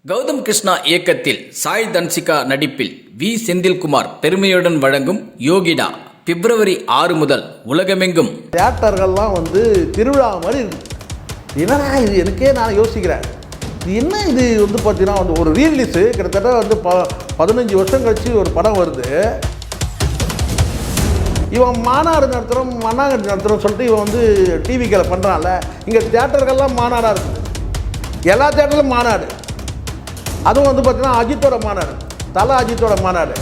கௌதம் கிருஷ்ணா இயக்கத்தில் சாய் தன்சிகா நடிப்பில் வி செந்தில்குமார் பெருமையுடன் வழங்கும் யோகிடா பிப்ரவரி 6 முதல் உலகமெங்கும். தியேட்டர்கள்லாம் திருவிழா மாதிரி இருக்கு. என்னடா இது, எனக்கே நான் யோசிக்கிறேன், இது என்ன இது பார்த்தீங்கன்னா ஒரு ரீரிலீஸு கிட்டத்தட்ட 15 வருஷம் கழிச்சு ஒரு படம் வருது. இவன் மாநாடு நடத்துகிறோம் மண்ணாங்கட்டி நடத்துகிறோம் சொல்லிட்டு இவன் டிவிக்கில் பண்ணுறான்ல. இங்கே தியேட்டர்கள்லாம் மாநாடாக இருக்குது, எல்லா தியேட்டர்லையும் மாநாடு. அதுவும் பார்த்தீங்கன்னா அஜித்தோட மாநாடு, தலை அஜித்தோட மாநாடு.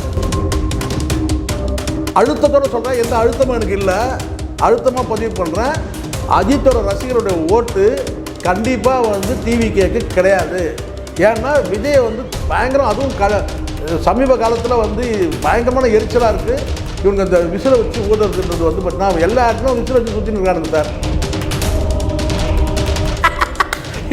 அழுத்தத்தோடு சொல்கிறேன், எந்த அழுத்தமும் எனக்கு இல்லை, அழுத்தமாக பதிவு பண்ணுறேன். அஜித்தோட ரசிகருடைய ஓட்டு கண்டிப்பாக டிவிகேக்கு கிடையாது. ஏன்னா விஜய் பயங்கரம், அதுவும் சமீப காலத்தில் பயங்கரமான எரிச்சலாக இருக்குது. இவங்க இந்த விசிலை வச்சு ஊதுறதுன்றது பார்த்தீங்கன்னா எல்லா இடத்துலையும் விசிலை வச்சு சுற்றின்னு இருக்கானுங்க சார்.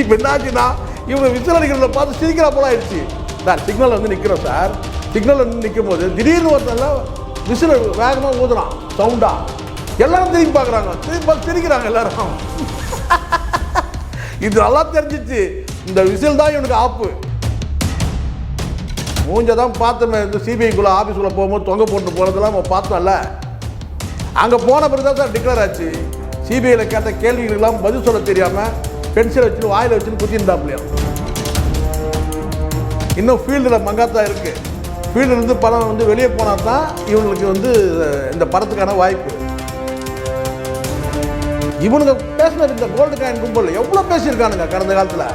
இப்போ என்னாச்சுன்னா இவங்க விசில் அடிக்கிறத பார்த்து சிரிக்கிறா போல ஆயிடுச்சு சார். சிக்னல் நிற்கிறோம் சார், சிக்னல் நிற்கும் போது திடீர்னு ஒருத்தெல்லாம் விசில் வேகமாக ஊதுறான் சவுண்டா. எல்லாரும் திரும்பி பார்க்குறாங்க, திரும்பி பார்த்து சிரிக்கிறாங்க எல்லாரும். இது நல்லா தெரிஞ்சிச்சு, இந்த விசில் தான் இவனுக்கு ஆப்பு. மூஞ்சதான் பார்த்தோமே, இந்த சிபிஐக்குள்ளே ஆஃபீஸ்குள்ளே போகும்போது தொங்க போட்டு போகிறதெல்லாம் நம்ம பார்த்தோம்ல. அங்கே போன பிறகு தான் சார் டிக்ளேர் ஆச்சு. சிபிஐயில் கேட்ட கேள்விகளுக்கெல்லாம் பதில் சொல்ல தெரியாமல் பென்சிலை வச்சுட்டு வாயில் வச்சுன்னு குத்திருந்தாப்லையும். இன்னும் ஃபீல்டில் மங்காத்தான் இருக்குது. ஃபீல்டுலேருந்து படம் வெளியே போனால் தான் இவங்களுக்கு இந்த படத்துக்கான வாய்ப்பு. இவனுங்க பேசினது இந்த கோல்டு காயின் கும்பல் எவ்வளோ பேசியிருக்கானுங்க கடந்த காலத்தில்.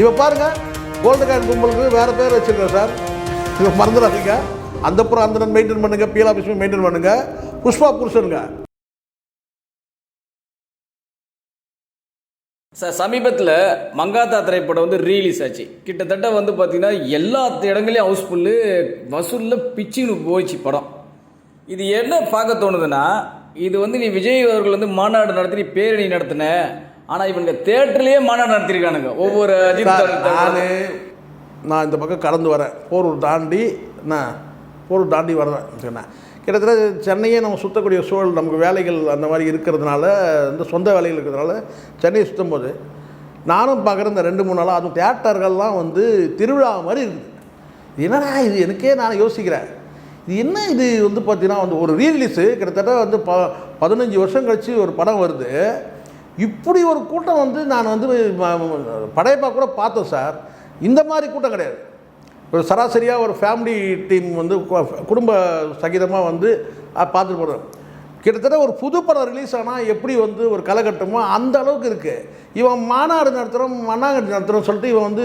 இவ பாருங்கள், கோல்டு காயின் கும்பலுக்கு வேறு பேர் வச்சுருக்கேன் சார், இவங்க மறந்துடாதீங்க. அந்த புறம் அந்த மெயின்டைன் பண்ணுங்கள், பிஎல் ஆஃபீஸும் மெயின்டைன் பண்ணுங்கள். புஷ்பா புருஷனுங்க சார். சமீபத்தில் மங்காத்தா திரைப்படம் ரீலீஸ் ஆச்சு. கிட்டத்தட்ட பார்த்தீங்கன்னா எல்லா இடங்களையும் ஹவுஸ்ஃபுல்லு, வசூலில் பிச்சுன்னு போயிடுச்சு படம். இது என்ன பார்க்க தோணுதுன்னா, இது நீ விஜய் அவர்கள் மாநாடு நடத்தி பேரணி நடத்தின, ஆனால் இவங்க தேட்டர்லேயே மாநாடு நடத்திருக்கானுங்க. ஒவ்வொரு நான் இந்த பக்கம் கடந்து வரேன், போரூர் தாண்டி வரேன் சொன்னேன். கிட்டத்தட்ட சென்னையே நம்ம சுற்றக்கூடிய சூழல், நமக்கு வேலைகள் அந்த மாதிரி இருக்கிறதுனால, இந்த சொந்த வேலைகள் இருக்கிறதுனால சென்னையை சுற்றும் போது நானும் பார்க்குறேன் இந்த 2-3 நாளாக அதுவும் தியேட்டர்கள்லாம் திருவிழா மாதிரி இருக்குது. என்னடா இது, எனக்கே நான் யோசிக்கிறேன், இது என்ன இது பார்த்தீங்கன்னா ஒரு ரீரிலீஸு கிட்டத்தட்ட 15 வருஷம் கழிச்சு ஒரு படம் வருது. இப்படி ஒரு கூட்டம் நான் படையப்பா கூட பார்த்தோம் சார். இந்த மாதிரி கூட்டம் கிடையாது. ஒரு சராசரியாக ஒரு ஃபேமிலி டீம் குடும்ப சகிதமாக பார்த்துட்டு போகிறோம். கிட்டத்தட்ட ஒரு புது படம் ரிலீஸ் ஆனால் எப்படி ஒரு கலகட்டமோ அந்த அளவுக்கு இருக்குது. இவன் மாநாடு நடத்துகிறோம் மண்ணாங்கட்டி நடத்துகிறோம் சொல்லிட்டு இவன்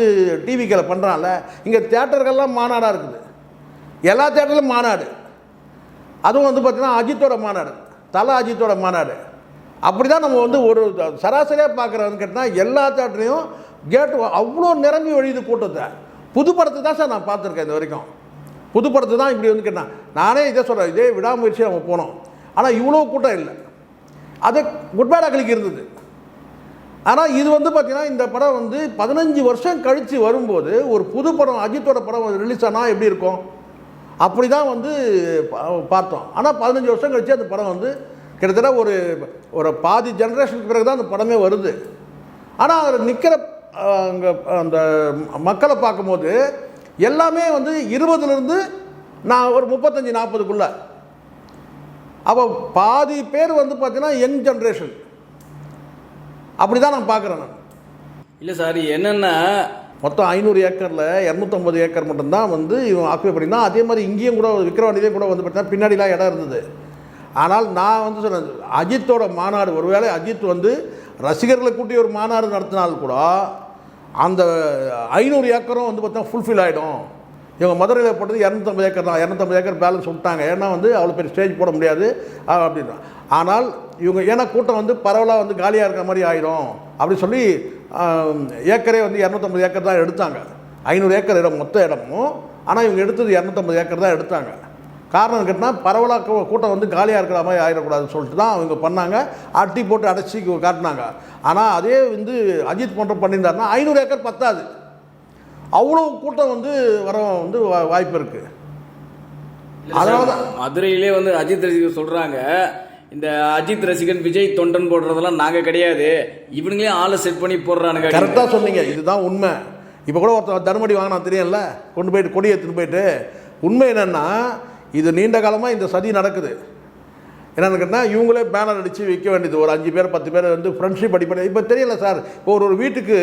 டிவிக்கில் பண்ணுறான்ல. இங்கே தியேட்டர்கள்லாம் மாநாடாக இருக்குது, எல்லா தியேட்டர்லையும் மாநாடு. அதுவும் பார்த்திங்கன்னா அஜித்தோட மாநாடு, தலை அஜித்தோட மாநாடு. அப்படி தான் நம்ம ஒரு சராசரியாக பார்க்குறதுன்னு கேட்டால் எல்லா தியேட்டரையும் கேட்டு அவ்வளோ நிரம்பி வழியுது கூட்டத்தை. புது படத்தை தான் சார் நான் பார்த்துருக்கேன் இது வரைக்கும். புது படத்தை தான் இப்படி கேட்டான். நானே இதே சொல்கிறேன், இதே விடாமுயற்சியாக நம்ம போனோம், ஆனால் இவ்வளோ கூட்டம் இல்லை. அது குட் பேட் அக்லிக்கு இருந்தது. ஆனால் இது பார்த்திங்கன்னா இந்த படம் 15 வருஷம் கழித்து வரும்போது ஒரு புது படம் அஜித்தோட படம் ரிலீஸ் ஆனால் எப்படி இருக்கும், அப்படி தான் பார்த்தோம். ஆனால் 15 வருஷம் கழித்து அந்த படம் கிட்டத்தட்ட ஒரு பாதி ஜென்ரேஷனுக்கு பிறகு தான் அந்த படமே வருது. ஆனால் அதில் நிற்கிற அங்கே அந்த மக்களை பார்க்கும்போது எல்லாமே 20லேருந்து நான் ஒரு 35-40க்குள்ளே. அப்போ பாதி பேர் பார்த்தீங்கன்னா யங் ஜென்ரேஷன். அப்படி தான் நான் பார்க்குறேன். நான் இல்லை சார், என்னென்னா மொத்தம் 500 ஏக்கரில் 250 ஏக்கர் மட்டும்தான் இவன் ஆக்குபை பண்ணியிருந்தான். அதே மாதிரி இங்கேயும் கூட விக்கிரவாண்டியிலே கூட பார்த்தீங்கன்னா பின்னாடிலாம் இடம் இருந்தது. ஆனால் நான் சொன்னேன், அஜித்தோட மாநாடு, ஒருவேளை அஜித் ரசிகர்களை கூட்டி ஒரு மாநாடு நடத்தினால் கூட அந்த 500 ஏக்கரும் பார்த்தா ஃபுல்ஃபில் ஆகிடும். இவங்க மதுரையில் போட்டது 250 ஏக்கர் தான். 250 ஏக்கர் பேலன்ஸ் விட்டாங்க. ஏன்னா அவ்வளோ பெரிய ஸ்டேஜ் போட முடியாது அப்படின்னா. ஆனால் இவங்க ஏன்னா கூட்டம் பரவலாக காலியாக இருக்கிற மாதிரி ஆகிடும் அப்படி சொல்லி ஏக்கரே 250 ஏக்கர் தான் எடுத்தாங்க. 500 ஏக்கர் இடம் மொத்த இடமும். ஆனால் இவங்க எடுத்தது 250 ஏக்கர் தான் எடுத்தாங்க. காரணம் கேட்டால் பரவலாக கூட்டம் காலியாக இருக்கிற மாதிரி ஆகிடக்கூடாதுன்னு சொல்லிட்டு தான் அவங்க பண்ணாங்க. அட்டி போட்டு அடைச்சி காட்டினாங்க. ஆனால் அதே அஜித் போன்ற பண்ணியிருந்தாருன்னா 500 ஏக்கர் பத்தாது, அவ்வளோ கூட்டம் வர வாய்ப்பு இருக்குது. அதனால தான் மதுரையிலே அஜித் ரசிகர் சொல்கிறாங்க, இந்த அஜித் ரசிகன் விஜய் தொண்டன் போடுறதெல்லாம் நாங்கள் கிடையாது, இவனுங்களே ஆளை செட் பண்ணி போடுறானுங்க. கரெக்டாக சொன்னீங்க, இதுதான் உண்மை. இப்போ கூட ஒருத்தர் தர்மடி வாங்கினா தெரியும்ல, கொண்டு போயிட்டு கொடி எடுத்துன்னு போயிட்டு. உண்மை என்னென்னா இது நீண்ட காலமாக இந்த சதி நடக்குது. என்னென்னு கேட்டால் இவங்களே பேனர் அடித்து வைக்க வேண்டியது. ஒரு 5 பேர் 10 பேர் வந்து ஃப்ரெண்ட்ஷிப் அடிப்படை. இப்போ தெரியல சார், இப்போ ஒரு வீட்டுக்கு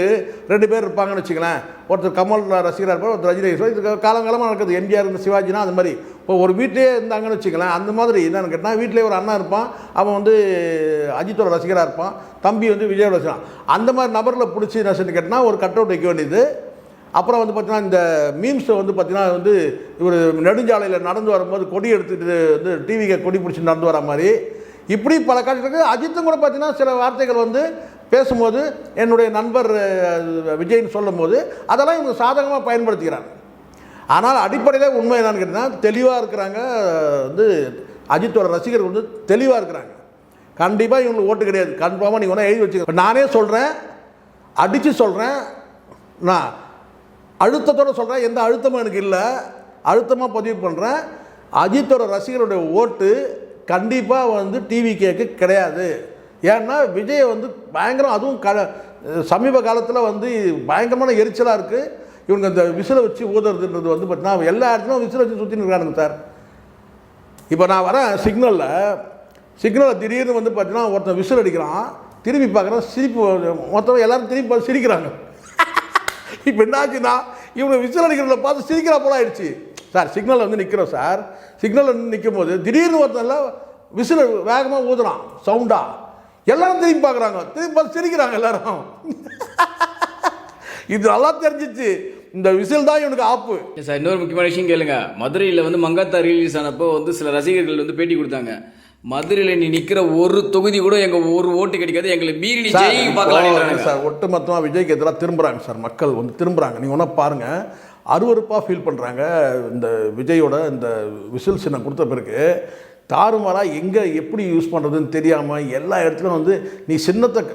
2 பேர் இருப்பாங்கன்னு வச்சுங்களேன். ஒருத்தர் கமல் ரசிகராக இருப்பார், ஒருத்தர் ரஜினி ரசிகர். இது காலங்காலமாக நடக்குது. எம்ஜிஆர் சிவாஜினா அது மாதிரி. இப்போ ஒரு வீட்டிலே இருந்தாங்கன்னு வச்சுக்கலாம். அந்த மாதிரி என்னென்னு கேட்டால் வீட்டிலே ஒரு அண்ணா இருப்பான், அவன் வந்து அஜித்தோட ரசிகராக இருப்பான், தம்பி வந்து விஜயோட ரசிகர். அந்த மாதிரி நபரில் பிடிச்சி என்ன கேட்டால் ஒரு கட் அவுட் வைக்க வேண்டியது. அப்புறம் வந்து பார்த்திங்கன்னா இந்த மீம்ஸை வந்து பார்த்திங்கன்னா வந்து இவர் நெடுஞ்சாலையில் நடந்து வரும்போது கொடி எடுத்துகிட்டு வந்து டிவிக்கு கொடி பிடிச்சி நடந்து வர மாதிரி இப்படி பல காட்சிகளுக்கு அஜித்தும் கூட பார்த்திங்கன்னா சில வார்த்தைகள் வந்து பேசும்போது என்னுடைய நண்பர் விஜய்னு சொல்லும் போது அதெல்லாம் இவங்க சாதகமாக பயன்படுத்திக்கிறாங்க. ஆனால் அடிப்படையில் உண்மை என்னன்னு கேட்டிங்கன்னா தெளிவாக இருக்கிறாங்க. வந்து அஜித்தோட ரசிகர்கள் வந்து தெளிவாக இருக்கிறாங்க. கண்டிப்பாக இவங்களுக்கு ஓட்டு கிடையாது. கன்ஃபார்மாக நீங்கள் ஒன்றா எழுதி வச்சுக்க. நானே சொல்கிறேன், அடித்து சொல்கிறேன், நான் அழுத்தத்தோடு சொல்கிறேன், எந்த அழுத்தமும் எனக்கு இல்லை, அழுத்தமாக பதிவு பண்ணுறேன். அஜித்தோட ரசிகருடைய ஓட்டு கண்டிப்பாக வந்து டிவி கேக்கு கிடையாது. ஏன்னா விஜய் வந்து பயங்கரம், அதுவும் சமீப காலத்தில் வந்து பயங்கரமான எரிச்சலாக இருக்குது. இவங்க இந்த விசிலை வச்சு ஊதுறதுன்றது வந்து பார்த்தீங்கன்னா எல்லா இடத்துலையும் விசிலை வச்சு சுற்றி நிற்கிறானுங்க சார். இப்போ நான் வரேன் சிக்னலில் திடீர்னு வந்து பார்த்தீங்கன்னா ஒருத்தன் விசில் அடிக்கிறான், திரும்பி பார்க்குறேன், சிரிப்பு மொத்தம் எல்லோரும் திரும்பி பார்த்து சிரிக்கிறாங்க. இப்போ என்னாச்சுன்னா இவங்க விசில் அடிக்கிறத பார்த்து சிரிக்கிறா போல ஆயிடுச்சு சார். சிக்னலில் வந்து நிற்கிறோம் சார், சிக்னலில் வந்து நிற்கும் போது திடீர்னு ஒருத்தரில் விசில் வேகமாக ஊதுறான் சவுண்டா, எல்லாரும் திரும்பி பார்க்குறாங்க, திரும்பி பார்த்து சிரிக்கிறாங்க எல்லாரும். இது நல்லா தெரிஞ்சிச்சு, இந்த விசில் தான் இவனுக்கு ஆப்பு. சார் இன்னொரு முக்கியமான விஷயம் கேளுங்க. மதுரையில் வந்து மங்காத்தா ரிலீஸ் ஆனப்போ வந்து சில ரசிகர்கள் வந்து பேட்டி கொடுத்தாங்க. மதுரையில் நீ நிற்கிற ஒரு தொகுதி கூட எங்கள் ஒரு ஓட்டு கிடைக்காது, எங்களை மீறி நீ ஜெயிக்க பார்க்கலாம் சார். ஒட்டுமொத்தமாக விஜய்க்கு எதிராக திரும்புகிறாங்க சார், மக்கள் வந்து திரும்புகிறாங்க. நீங்கள் ஒன்றா பாருங்கள், அருவருப்பாக ஃபீல் பண்ணுறாங்க. இந்த விஜயோட இந்த விசில் சின்னம் கொடுத்த பிறகு தாறுமாறாக எங்கே எப்படி யூஸ் பண்ணுறதுன்னு தெரியாமல் எல்லா இடத்துலையும் வந்து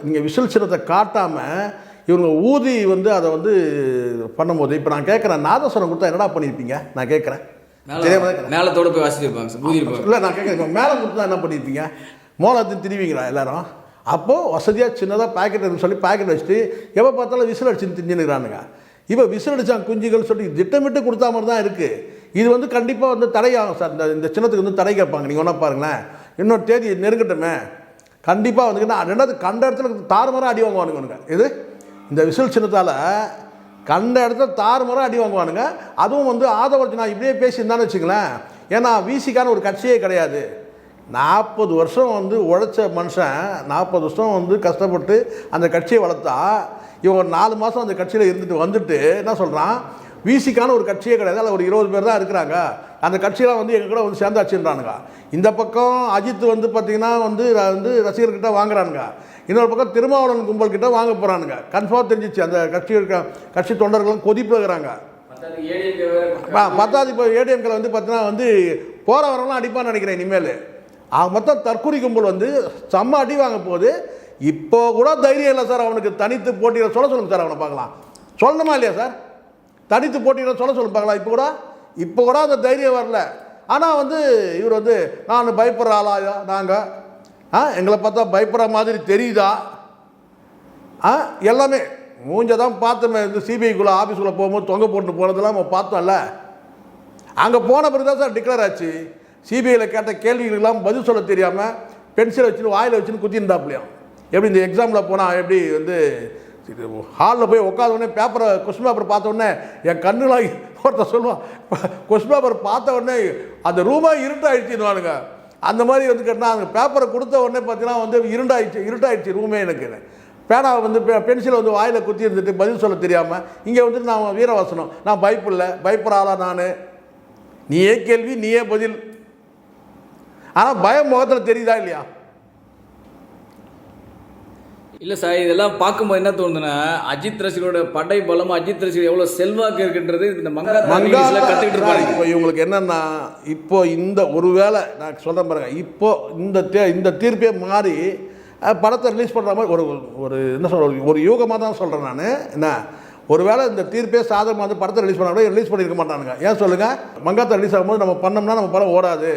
நீங்கள் விசில் சின்னத்தை காட்டாமல் இவங்க ஊதி வந்து அதை வந்து பண்ணும்போது இப்போ நான் கேட்குறேன், நாதஸ்வரம் கொடுத்தா என்னடா பண்ணியிருப்பீங்க நான் கேட்குறேன். மேலத்தோட போய் வாசிச்சிருப்பாங்க சார், ஊதிருப்பாங்க. இல்லை நான் கேட்குறேன், மேலே கொடுத்தா என்ன பண்ணியிருப்பீங்க, மோளத்துன்னு திரிவீங்களா எல்லாரும்? அப்போது வசதியாக சின்னதாக பேக்கெட் சொல்லி பேக்கெட் வச்சுட்டு எப்போ பார்த்தாலும் விசில் அடிச்சுன்னு திஞ்சுனுக்கிறானுங்க. இப்போ விசில் அடித்தான் குஞ்சுகள் சொல்லி திட்டமிட்டு கொடுத்தா மாதிரி தான் இருக்குது. இது வந்து கண்டிப்பாக வந்து தடையாகும் சார். இந்த சின்னத்துக்கு வந்து தடை கேட்பாங்க. நீங்கள் ஒன்றா பாருங்களேன், இன்னொரு தேதி நெருங்கட்டுமே கண்டிப்பாக வந்துக்கிட்டா ரெண்டாவது கண்ட இடத்துல தாறுமாறாக அடி வாங்குவானுங்க. இது இந்த விசில் சின்னத்தால் கண்ட இடத்துல தாறுமாறாக அடி வாங்குவானுங்க. அதுவும் வந்து ஆதவர்ஜனா இப்படியே பேசியிருந்தான்னு வச்சுங்களேன். ஏன்னா விசிக்கான ஒரு கட்சியே கிடையாது. 40 வருஷம் வந்து உழைச்ச மனுஷன் 40 வருஷம் வந்து கஷ்டப்பட்டு அந்த கட்சியை வளர்த்தா இவன் ஒரு 4 மாதம் அந்த கட்சியில் வந்துட்டு என்ன சொல்கிறான், விசிக்கான ஒரு கட்சியே கிடையாது, அதில் ஒரு 20 பேர் தான் இருக்கிறாங்க, அந்த கட்சியெலாம் வந்து எங்கள் கூட வந்து சேர்ந்தாச்சுன்றானுங்க. இந்த பக்கம் அஜித் வந்து பார்த்திங்கன்னா வந்து ரசிகர்கிட்ட வாங்குறானுங்க, இன்னொரு பக்கம் திருமாவளவன் கும்பல்கிட்ட வாங்க போகிறானுங்க. கன்ஃபார்ம் தெரிஞ்சிச்சு அந்த கட்சி தொண்டர்களும் கொதிப்புகிறாங்க. பத்தாவது இப்போ ஏடிஎம்கில் வந்து பார்த்தீங்கன்னா வந்து போகிற வரவங்களாம் அடிப்பான்னு நினைக்கிறேன். இனிமேல் மொத்தம் தற்கொலை கும்பல் வந்து செம்ம அடி வாங்க போகுது. இப்போ கூட தைரியம் இல்லை சார் அவனுக்கு தனித்து போட்டியிட சொல்லுங்கள் சார். அவனை பார்க்கலாம் சொல்லணுமா இல்லையா சார்? தனித்து போட்டியிட சொல்லுங்க பார்க்கலாம். இப்போ கூட அந்த தைரியம் வரல. ஆனால் வந்து இவர் வந்து நான் பயப்படுற ஆளா நாங்கள் எங்களை பார்த்தா பயப்படுற மாதிரி தெரியுதா? எல்லாமே மூஞ்சதான் பார்த்தோமே. இந்த சிபிஐக்குள்ளே ஆஃபீஸுக்குள்ளே போகும்போது தொங்க போட்டு போகிறதெல்லாம் நம்ம பார்த்தோம்ல. அங்கே போன பிறகு தான் சார் டிக்ளேர் ஆச்சு. சிபிஐயில் கேட்ட கேள்விகளுக்கெல்லாம் பதில் சொல்ல தெரியாமல் பென்சிலை வச்சுன்னு வாயில் வச்சுன்னு குத்திருந்தாப்லையும். எப்படி இந்த எக்ஸாமில் போனால் எப்படி வந்து ஹாலில் போய் உட்காந்தோடனே கொஸ்டின் பேப்பர் பார்த்தோடனே என் கண்ணுலாம் ஒருத்தர் சொல்லுவான், கொஸ்டின் பேப்பர் பார்த்த உடனே அந்த ரூமாக இருட்டாயிடுச்சுன்னுவானுங்க. அந்த மாதிரி வந்து கேட்டால் அந்த பேப்பரை கொடுத்த உடனே பார்த்தீங்கன்னா வந்து இருட்டாயிடுச்சு ரூமே. எனக்கு பேனாவை வந்து பென்சிலை வந்து வாயில் குத்தி இருந்துட்டு பதில் சொல்ல தெரியாமல் இங்கே வந்துட்டு நான் வீரவாசனம், நான் பயப்படுற ஆளா நான், நீயே கேள்வி நீயே பதில். ஆனால் பயம் முகத்தில் தெரியுதா இல்லையா? இல்லை சார், இதெல்லாம் பார்க்கும்போது என்ன தோணுதுன்னா அஜித் ரசிகரோட படை பலம், அஜித் ரசிகர் எவ்வளோ செல்வாக்கு இருக்குன்றது இந்த மங்காத்தா கற்றுக்கிட்டு இருப்பாங்க. இப்போ இவங்களுக்கு என்னென்னா இப்போ இந்த ஒரு வேளை நான் சொல்கிறேன் பாருங்க, இப்போ இந்த தீர்ப்பே மாறி படத்தை ரிலீஸ் பண்ணுற மாதிரி ஒரு என்ன சொல்கிற ஒரு யூகமாக தான் சொல்கிறேன் நான். என்ன ஒரு வேளை இந்த தீர்ப்பே சாதகமாக வந்து படத்தை ரிலீஸ் பண்ண ரிலீஸ் பண்ணியிருக்க மாட்டானுங்க. ஏன் சொல்லுங்கள்? மங்காத்தா ரிலீஸ் ஆகும்போது நம்ம பண்ணோம்னா நம்ம படம் ஓடாது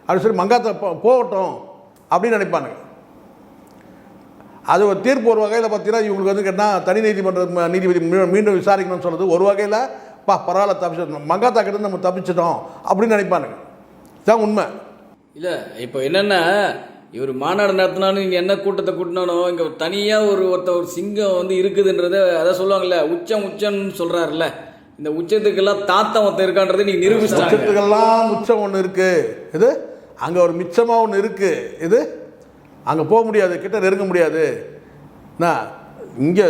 அப்படின்னு சொல்லி மங்காத்தா போகட்டும் அப்படின்னு நினைப்பானுங்க. அது ஒரு தீர்ப்பு ஒரு வகையில் பார்த்தீங்கன்னா இவங்களுக்கு வந்து கேட்டால் தனி நீதிமன்ற நீதிபதி மீண்டும் விசாரிக்கணும்னு சொல்கிறது ஒரு வகையில் பரவாயில்ல தப்பிச்சிட்டோம், மங்காத்தா கிட்ட நம்ம தப்பிச்சிட்டோம் அப்படின்னு நினைப்பானுங்க. இதுதான் உண்மை. இல்லை இப்போ என்னென்னா இவர் மாநாடு நடத்தினாலும் இங்கே என்ன கூட்டத்தை கூட்டினாலும் இங்கே தனியாக ஒரு சிங்கம் வந்து இருக்குதுன்றத அதை சொல்லுவாங்கல்ல, உச்சம்னு சொல்கிறாருல்ல, இந்த உச்சத்துக்கெல்லாம் தாத்தம் ஒருத்தர் இருக்கான்றதை நீங்கள் நிரூபிச்சிட்டாங்க. உச்சத்துக்கெல்லாம் உச்சம் ஒன்று இருக்குது, இது அங்கே ஒரு மிச்சமாக ஒன்று இருக்குது, இது அங்கே போக முடியாது, கிட்ட நெருங்க முடியாது. நான் இங்கே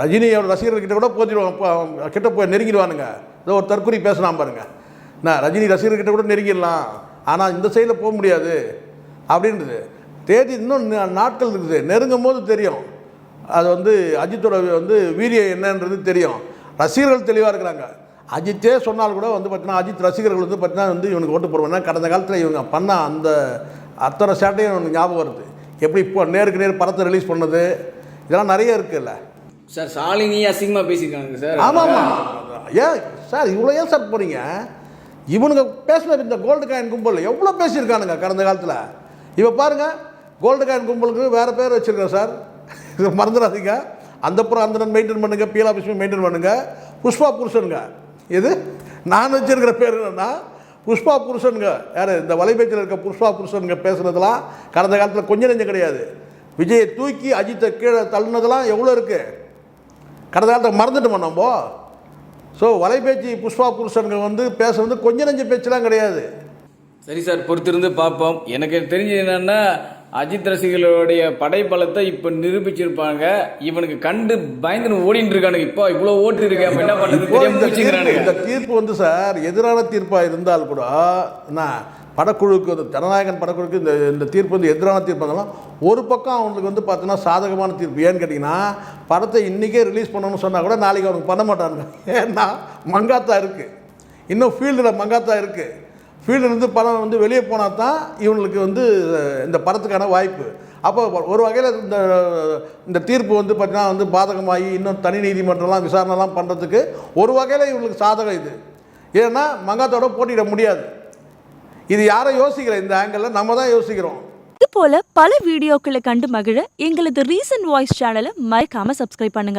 ரஜினியோட ரசிகர்கிட்ட கூட போதிடுவாங்க, கிட்ட போய் நெருங்கிடுவானுங்க. ஏதோ ஒரு தற்கொலை பேசலாம் பாருங்க, நான் ரஜினி ரசிகர்கிட்ட கூட நெருங்கிடலாம், ஆனால் இந்த சைடில் போக முடியாது அப்படின்றது. தேதி இன்னும் நாட்கள் இருக்குது, நெருங்கும் போது தெரியும். அது வந்து அஜித்தோட வந்து வீரியம் என்னன்றது தெரியும். ரசிகர்கள் தெளிவாக இருக்கிறாங்க. அஜித்தே சொன்னால் கூட வந்து பார்த்தீங்கன்னா அஜித் ரசிகர்கள் வந்து பார்த்தீங்கன்னா வந்து இவனுக்கு ஓட்டு போடுவாங்க. கடந்த காலத்தில் இவங்க பண்ண அந்த அத்தனை சேட்டையும் எனக்கு ஞாபகம் வருது. எப்படி இப்போ நேருக்கு நேர் படத்தை ரிலீஸ் பண்ணது, இதெல்லாம் நிறைய இருக்குல்ல சார். சாலினி அசிங்கமாக பேசியிருக்காங்க சார். ஆமாம் ஏன் சார் இவ்வளோ ஏன் சார் போகிறீங்க? இவனுங்க பேசின இந்த கோல்டு காயின் கும்பல் எவ்வளோ பேசியிருக்கானுங்க கடந்த காலத்தில். இப்போ பாருங்கள், கோல்டு காயின் கும்பலுக்கு வேறு பேர் வச்சுருக்கேன் சார், இது மறந்துடாதீங்க. அந்தப்புறம் அந்த மெயின்டைன் பண்ணுங்கள், பிஎல் ஆஃபீஸ் மெயின்டைன் பண்ணுங்கள். புஷ்பா புருஷனுங்க, இது நான் வச்சுருக்கிற பேர் என்னென்னா புஷ்பா புருஷனுங்க. யார் இந்த வலைபேச்சில் இருக்க புஷ்பா புருஷனுங்க பேசுனதெல்லாம் கடந்த காலத்தில் கொஞ்சம் நெஞ்சம் கிடையாது. விஜயை தூக்கி அஜித்தை கீழே தள்ளினதெல்லாம் எவ்வளோ இருக்குது கடந்த காலத்தில் மறந்துட்டோமா நம்ம. ஸோ வலைபேச்சு புஷ்பா புருஷனுங்க வந்து பேசுறது கொஞ்சம் நெஞ்ச பேச்செல்லாம் கிடையாது. சரி சார், பொறுத்திருந்து பார்ப்போம். எனக்கு தெரிஞ்சது என்னன்னா அஜித் ரசிகர்களுடைய படைபலத்தை இப்போ நிரூபிச்சிருப்பாங்க. இவனுக்கு கண்டு பயந்து ஓடிட்டு இருக்கானுங்க. இப்போ இவ்வளோ ஓட்டு இருக்கு, என்ன பண்ணுறது. இந்த தீர்ப்பு வந்து சார் எதிரான தீர்ப்பாக இருந்தால் கூட நான் படக்குழுக்கு வந்து ஜனநாயகன் படக்குழுக்கு இந்த தீர்ப்பு வந்து எதிரான தீர்ப்பு இருந்தாலும் ஒரு பக்கம் அவங்களுக்கு வந்து பார்த்தீங்கன்னா சாதகமான தீர்ப்பு. ஏன்னு கேட்டிங்கன்னா படத்தை இன்றைக்கே ரிலீஸ் பண்ணணும்னு சொன்னால் கூட நாளைக்கு அவனுக்கு பண்ண மாட்டானுங்க. ஏன்னா மங்காத்தா இருக்குது, இன்னும் ஃபீல்டில் மங்காத்தா இருக்குது. ஃபீல்டுலேருந்து படம் வந்து வெளியே போனால் தான் இவங்களுக்கு வந்து இந்த படத்துக்கான வாய்ப்பு. அப்போ ஒரு வகையில் இந்த தீர்ப்பு வந்து பார்த்தீங்கன்னா வந்து பாதகமாகி இன்னும் தனி நீதிமன்றம்லாம் விசாரணைலாம் பண்ணுறதுக்கு ஒரு வகையில் இவங்களுக்கு சாதகம் இது. ஏன்னா மங்காத்தாவோட போட்டியிட முடியாது. இது யாரை யோசிக்கிற இந்த ஆங்கிளில் நம்ம தான் யோசிக்கிறோம். இது போல பல வீடியோக்களை கண்டு மகிழ எங்களது ரீசன்ட் வாய்ஸ் சேனலை மறக்காம சப்ஸ்கிரைப் பண்ணுங்க.